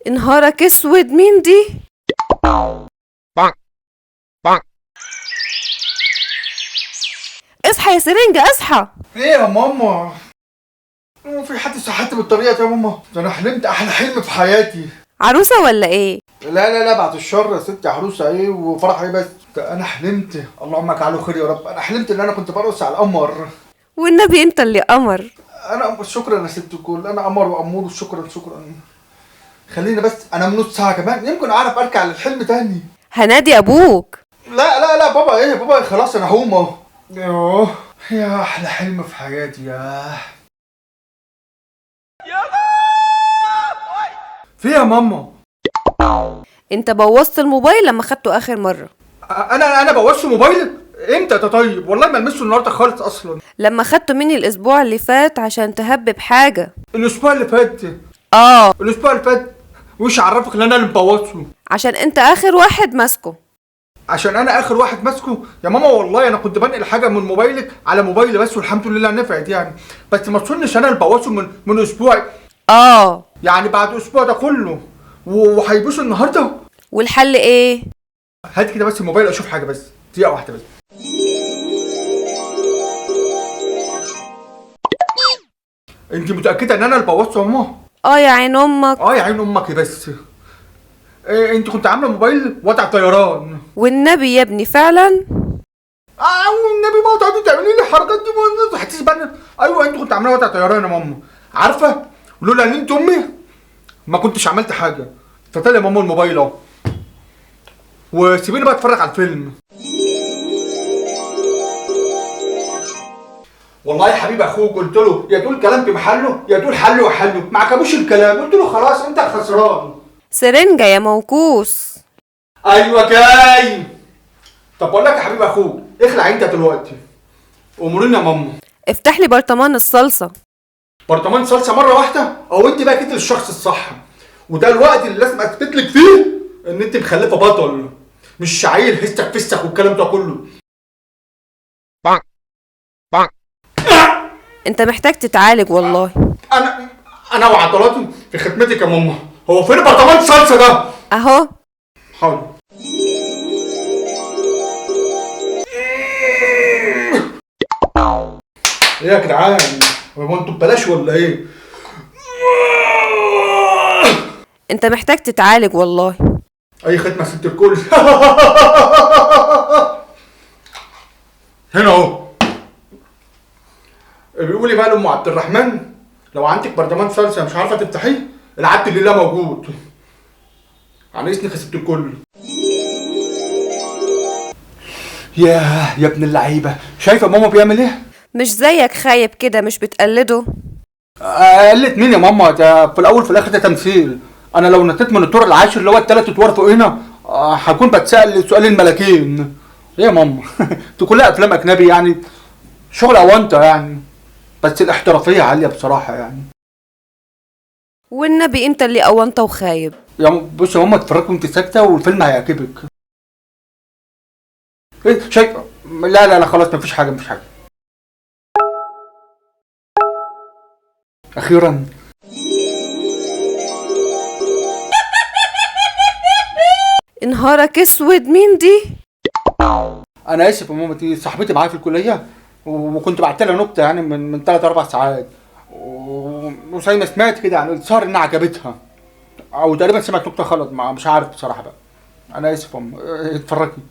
نهارك اسود، مين دي؟ اصحى يا سرنجة، اصحى. ايه يا ماما؟ هو في حد صحت بالطريقه دي يا ماما؟ ده انا حلمت احلى حلم في حياتي. عروسة ولا ايه؟ لا لا لا، بعد الشر يا ستي. عروسه ايه وفرح ايه بس؟ ده انا حلمت، اللهم اجعله خير يا رب. انا حلمت ان انا كنت برقص على القمر. والنبي انت اللي قمر. انا شكرا يا ست الكل، انا قمر وامور. شكرا شكرا. خليني بس انام نص ساعه كمان، يمكن اعرف ارجع للحلم تاني. هنادي ابوك. لا لا لا بابا، ايه بابا؟ خلاص انا هقوم اهو. يوه، يا احلى حلم في حياتي. ياه في يا ماما؟ انت بوظت الموبايل لما خدته اخر مرة. انا بوظت موبايلك امتى ده؟ طيب والله ما لمسته النهارده خالص اصلا. لما خدته مني الاسبوع اللي فات عشان تهبب حاجة. الاسبوع اللي فات؟ اه، الاسبوع اللي فات؟ وش عرفك ان انا اللي مبوظه؟ عشان انت اخر واحد ماسكه. عشان انا اخر واحد ماسكه؟ يا ماما والله انا كنت بنقل حاجه من موبايلك على موبايلي بس، والحمد لله نفعت يعني. بس ما تظنش انا اللي بوظه من اسبوع. اه، يعني بعد اسبوع ده كله وهيبوظ النهارده؟ والحل ايه؟ هات كده بس الموبايل اشوف حاجه بس، دقيقه واحده بس. انت متاكده ان انا اللي بوظته يا ماما؟ اه يا عين امك. اه يا عين امك بس. إيه، انت كنت عامله موبايل وضع طيران؟ والنبي يا ابني فعلا. والنبي ما تقعدي تعملي لي الحركات دي، ما هتسبني. ايوه انت كنت عامله وضع طيران يا ماما. عارفه لولا ان انت امي ما كنتش عملت حاجه. فتالي يا ماما الموبايل اهو، وسيبيني بقى اتفرج على الفيلم. والله يا حبيب اخوك قلت له يا تقول كلام في محله يا تقول حل وحله، ما عجبوش الكلام. قلت له خلاص انت الخسران. سرنجة يا موكوس. ايوه جاي. طب بقول لك يا حبيب اخوك، اخلع انت دلوقتي امورنا يا ماما. افتح لي برطمان الصلصة. برطمان صلصه مره واحده؟ او انت بقى كده الشخص الصح، وده الوقت اللي لازم اثبت لك فيه ان انت مخلفه بطل، مش عيل هستك فسك والكلام ده كله. انت محتاج تتعالج والله. انا وعضلاتي في خدمتك يا ماما. هو فين برطمان صلصه ده؟ اهو. حاضر. ايه يا جدعان؟ هو انتوا ببلاش ولا ايه؟ انت محتاج تتعالج والله. اي خدمه ست الكل. هنا اهو. بيقول لي بقى لام عبد الرحمن لو عندك برطمان صلصه مش عارفه تفتحيه، العبد لله موجود. عن اذنك يا ست الكل. ياه يا ابن اللعيبه، شايفه ماما بيعمل ايه؟ مش زيك خايب كده، مش بتقلده. قلت مين يا ماما؟ ده في الاول في الاخر ده تمثيل. انا لو نطيت من الدور العاشر اللي هو الثلاث ادوار فوق هنا هكون بتسال سؤال الملاكين. ايه يا ماما؟ دي كلها افلام اجنبي يعني، شغل اونطه يعني، بس الاحترافيه عاليه بصراحه يعني. والنبي انت اللي اونطه وخايب. يا بص يا ماما، اتفرجي وانت ساكته والفيلم هيعجبك. ايه شايفه؟ لا لا لا خلاص، مفيش حاجه مفيش حاجه. اخيرا. نهارك اسود، مين دي؟ انا اسف يا ماما، دي صاحبتي معايا في الكليه وكنت بعت لها نكته يعني من 3 4 ساعات، وزي ما سمعت كده يعني الظاهر انها عجبتها، او تقريبا سمعت نكته غلط، مش عارف بصراحه بقى. انا اسف يا ماما، اتفرجي.